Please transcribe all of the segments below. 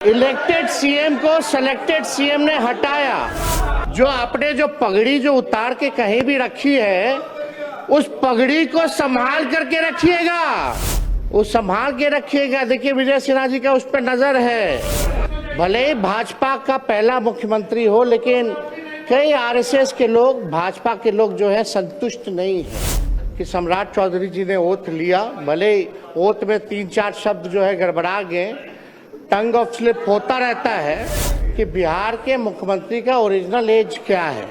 Elected CM को selected CM ने हटाया। जो आपने जो पगड़ी जो उतार के कहीं भी रखी है, उस पगड़ी को संभाल करके रखिएगा, उस संभाल के रखिएगा। देखिए विजय सिन्हा जी का उस पर नजर है। भले ही भाजपा का पहला मुख्यमंत्री हो, लेकिन कई आरएसएस के लोग, भाजपा के लोग जो है संतुष्ट नहीं है कि सम्राट चौधरी जी ने ओथ लिया। भले ही ओथ में 3-4 शब्द जो है गड़बड़ा गए, टंग ऑफ स्लिप होता रहता है कि बिहार के मुख्यमंत्री का ओरिजिनल एज क्या है,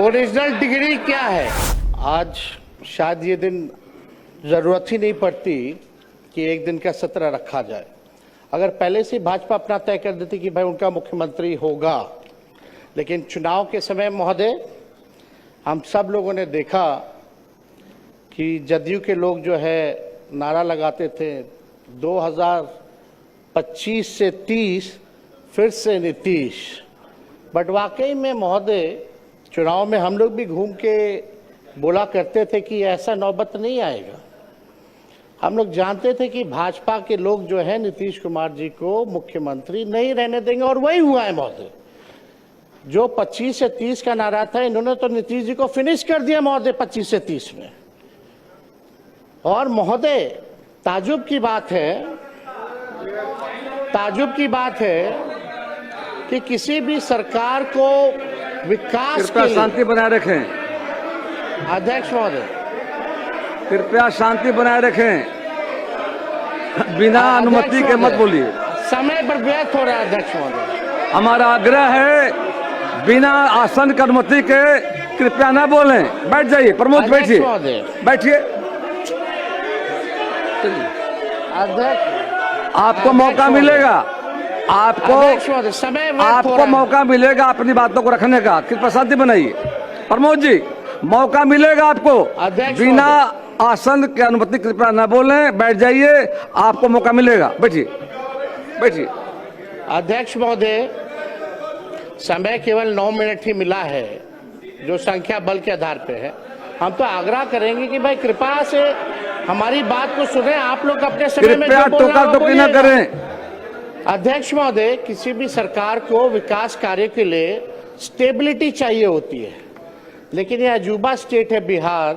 ओरिजिनल डिग्री क्या है। आज शायद ये दिन जरूरत ही नहीं पड़ती कि एक दिन का सत्र रखा जाए। अगर पहले से भाजपा अपना तय कर देती कि भाई उनका मुख्यमंत्री होगा, लेकिन चुनाव के समय महोदय हम सब लोगों ने देखा कि जदयू के लोग जो है नारा लगाते थे 2025 से 30 फिर से नीतीश। बट वाकई में महोदय चुनाव में हम लोग भी घूम के बोला करते थे कि ऐसा नौबत नहीं आएगा। हम लोग जानते थे कि भाजपा के लोग जो है नीतीश कुमार जी को मुख्यमंत्री नहीं रहने देंगे, और वही हुआ है महोदय। जो 25 से 30 का नारा था, इन्होंने तो नीतीश जी को फिनिश कर दिया महोदय 25 से 30 में। और महोदय ताजुब की बात है कि किसी भी सरकार को विकास कृपया शांति बनाए रखें। अध्यक्ष महोदय कृपया शांति बनाए रखें, बिना अनुमति के मत बोलिए। समय पर व्यर्थ हो रहा है अध्यक्ष महोदय। हमारा आग्रह है बिना आसन की अनुमति के कृपया न बोलें। बैठ जाइए प्रमोद, बैठिए बैठिए। अध्यक्ष आपको मौका मिलेगा, आपको मौका मिलेगा अपनी बातों को रखने का। कृपया शांति बनाइए। प्रमोद जी, मौका मिलेगा आपको। बिना आसन की अनुमति कृपया न बोलें, बैठ जाइए, आपको मौका मिलेगा। बैठिए बैठिए। अध्यक्ष महोदय, समय केवल 9 मिनट ही मिला है, जो संख्या बल के आधार पे है। हम तो आग्रह करेंगे कि भाई कृपा से हमारी बात को सुने। आप लोग अपने समय में टोका-टोकी न करें। अध्यक्ष महोदय, किसी भी सरकार को विकास कार्य के लिए स्टेबिलिटी चाहिए होती है, लेकिन यह अजूबा स्टेट है बिहार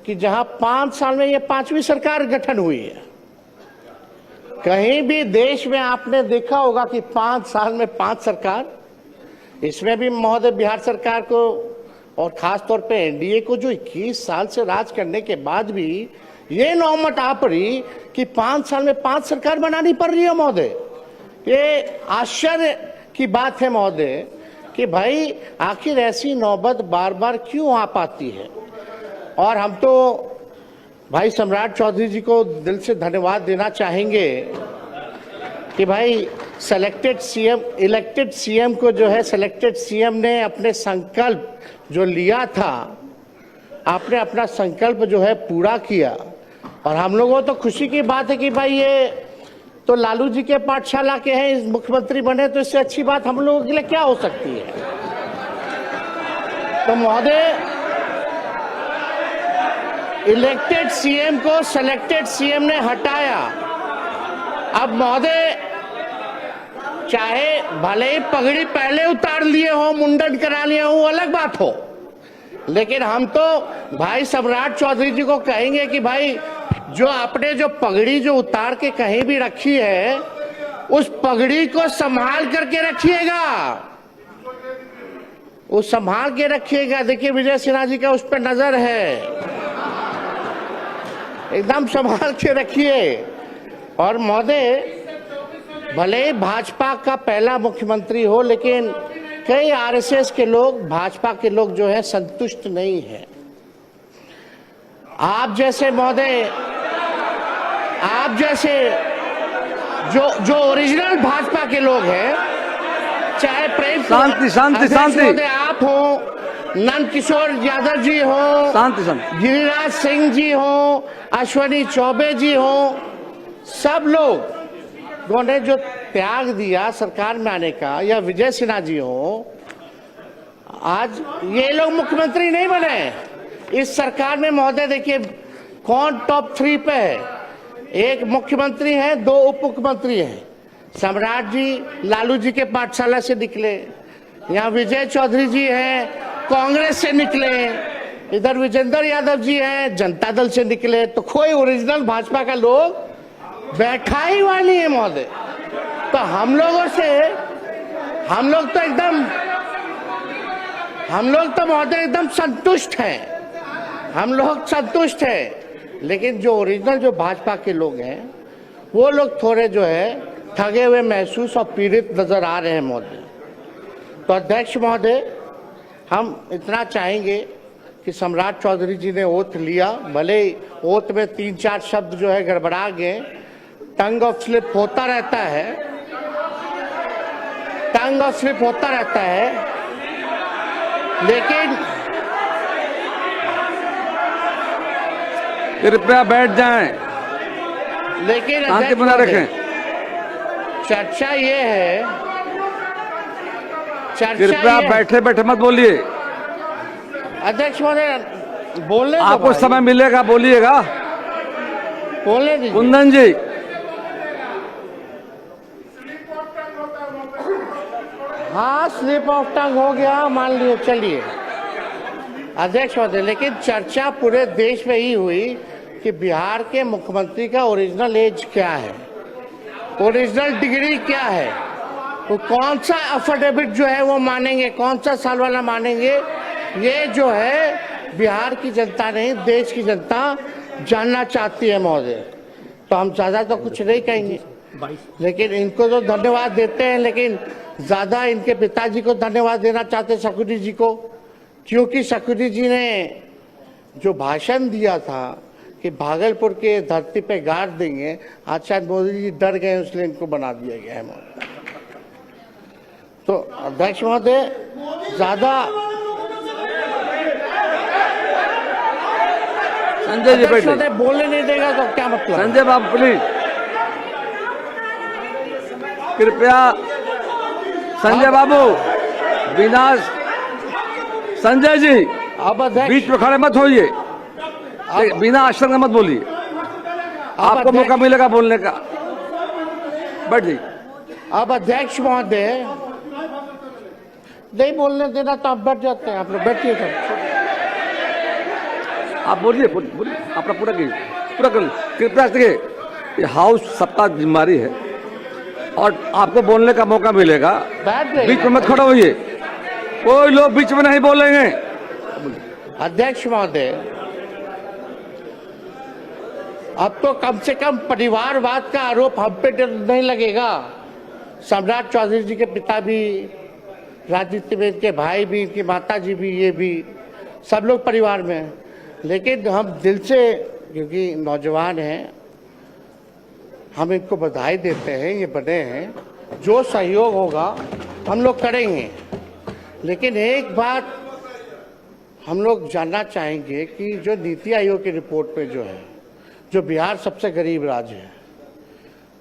कि जहां 5 साल में ये 5वीं सरकार गठन हुई है। कहीं भी देश में आपने देखा होगा कि 5 साल में 5 सरकार। इसमें भी महोदय बिहार सरकार को और खास तौर पे एनडीए को, जो 21 साल से राज करने के बाद भी ये नौबत आ पड़ी कि 5 साल में 5 सरकार बनानी पड़ रही है महोदय। ये आश्चर्य की बात है महोदय कि भाई आखिर ऐसी नौबत बार बार क्यों आ पाती है। और हम तो भाई सम्राट चौधरी जी को दिल से धन्यवाद देना चाहेंगे कि भाई इलेक्टेड सीएम को जो है सिलेक्टेड सीएम ने अपने संकल्प जो लिया था, आपने अपना संकल्प जो है पूरा किया। और हम लोगों को तो खुशी की बात है कि भाई ये तो लालू जी के पाठशाला के हैं, इस मुख्यमंत्री बने, तो इससे अच्छी बात हम लोगों के लिए क्या हो सकती है। तो महोदय, इलेक्टेड सीएम को सिलेक्टेड सीएम ने हटाया। अब महोदय, चाहे भले ही पगड़ी पहले उतार लिए हो, मुंडन करा लिए हो, वो अलग बात हो, लेकिन हम तो भाई सम्राट चौधरी जी को कहेंगे कि भाई जो आपने जो पगड़ी जो उतार के कहीं भी रखी है, उस पगड़ी को संभाल करके रखिएगा, उस संभाल के रखिएगा। देखिए विजय सिन्हा जी का उस पर नजर है, एकदम संभाल के रखिए। और महोदय, भले ही भाजपा का पहला मुख्यमंत्री हो, लेकिन कई आरएसएस के लोग, भाजपा के लोग जो है संतुष्ट नहीं है। आप जैसे महोदय, आप जैसे जो ओरिजिनल भाजपा के लोग हैं, चाहे प्रेम शांति आप हो, नंद किशोर यादव जी हो, गिरिराज सिंह जी हो, अश्वनी चौबे जी हो, सब लोग ने जो त्याग दिया सरकार में आने का, या विजय सिन्हा जी हो, आज ये लोग मुख्यमंत्री नहीं बने इस सरकार में। महोदय देखिए कौन टॉप 3 पे है। एक मुख्यमंत्री है, 2 उप मुख्यमंत्री हैं। सम्राट जी लालू जी के पाठशाला से निकले, यहाँ विजय चौधरी जी हैं कांग्रेस से निकले, इधर विजेंद्र यादव जी हैं जनता दल से निकले, तो कोई ओरिजिनल भाजपा का लोग बैठा ही हुआ नहीं है महोदय। तो हम लोग तो महोदय एकदम संतुष्ट हैं, हम लोग संतुष्ट हैं। लेकिन जो ओरिजिनल जो भाजपा के लोग हैं वो लोग थोड़े जो है ठगे हुए महसूस और पीड़ित नजर आ रहे हैं महोदय। तो अध्यक्ष महोदय, हम इतना चाहेंगे कि सम्राट चौधरी जी ने ओथ लिया, भले ओथ में 3-4 शब्द जो है गड़बड़ा गए, टंग ऑफ स्लिप होता रहता है, टंग ऑफ स्लिप होता रहता है, लेकिन कृपया बैठ जाएं, लेकिन शांति बना रखें। चर्चा ये है, कृपया बैठे बैठे मत बोलिए। अध्यक्ष महोदय बोलने आपको समय मिलेगा, बोलिएगा। बोलने दीजिए। कुंदन जी, हाँ स्लिप ऑफ टंग हो गया मान लियो, चलिए अध्यक्ष महोदय। लेकिन चर्चा पूरे देश में ही हुई कि बिहार के मुख्यमंत्री का ओरिजिनल एज क्या है, ओरिजिनल डिग्री क्या है, वो कौन सा अफिडेविट जो है वो मानेंगे, कौन सा साल वाला मानेंगे, ये जो है बिहार की जनता नहीं देश की जनता जानना चाहती है महोदय। तो हम ज्यादा तो कुछ नहीं कहेंगे, लेकिन इनको तो धन्यवाद देते हैं, लेकिन ज्यादा इनके पिताजी को धन्यवाद देना चाहते हैं, शकुनी जी को, क्योंकि शकुनी जी ने जो भाषण दिया था कि भागलपुर के धरती पे गाड़ देंगे, आज शायद मोदी जी डर गए इसलिए इनको बना दिया गया है महोदय। तो अध्यक्ष महोदय ज्यादा संजय जी बैठे, बोलने नहीं देगा तो क्या मतलब? संजय बाबू प्लीज, कृपया संजय बाबू, बिना संजय जी अब अध्यक्ष बीच में खड़े मत होइए, बिना आश्रम के मत बोलिए, आपको मौका मिलेगा बोलने का, बैठ जाइए। अब अध्यक्ष महोदय नहीं बोलने देना तो आप बैठ जाते हैं, आप लोग बैठिए सब, आप बोलिए बोलिए, अपना पूरा कर, कृपया देखिए ये हाउस सबका जिम्मेदारी है और आपको बोलने का मौका मिलेगा, बैठ जाइए। बीच में मत खड़ा होइए, कोई लोग बीच में नहीं बोलेंगे। अध्यक्ष महोदय, अब तो कम से कम परिवारवाद का आरोप हम पे नहीं लगेगा। सम्राट चौधरी जी के पिता भी राजनीति में, इनके भाई भी, इनकी माता जी भी, ये भी सब लोग परिवार में हैं। लेकिन हम दिल से, क्योंकि नौजवान हैं, हम इनको बधाई देते हैं, ये बने हैं, जो सहयोग होगा हम लोग करेंगे। लेकिन एक बात हम लोग जानना चाहेंगे कि जो नीति आयोग की रिपोर्ट में जो है, जो बिहार सबसे गरीब राज्य है,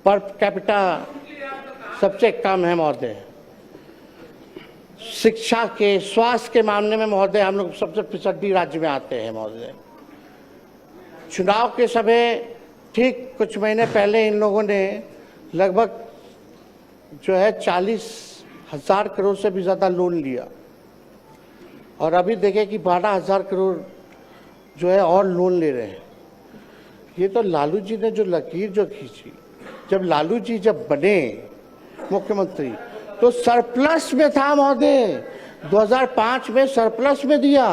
पर कैपिटा सबसे कम है महोदय, शिक्षा के, स्वास्थ्य के मामले में महोदय हम लोग सबसे पिछड़ी राज्य में आते हैं महोदय। चुनाव के समय ठीक कुछ महीने पहले इन लोगों ने लगभग जो है 40,000 करोड़ से भी ज्यादा लोन लिया, और अभी देखें कि 12,000 करोड़ जो है और लोन ले रहे हैं। ये तो लालू जी ने जो लकीर जो खींची, जब लालू जी जब बने मुख्यमंत्री तो सरप्लस में था महोदय, 2005 में सरप्लस में दिया।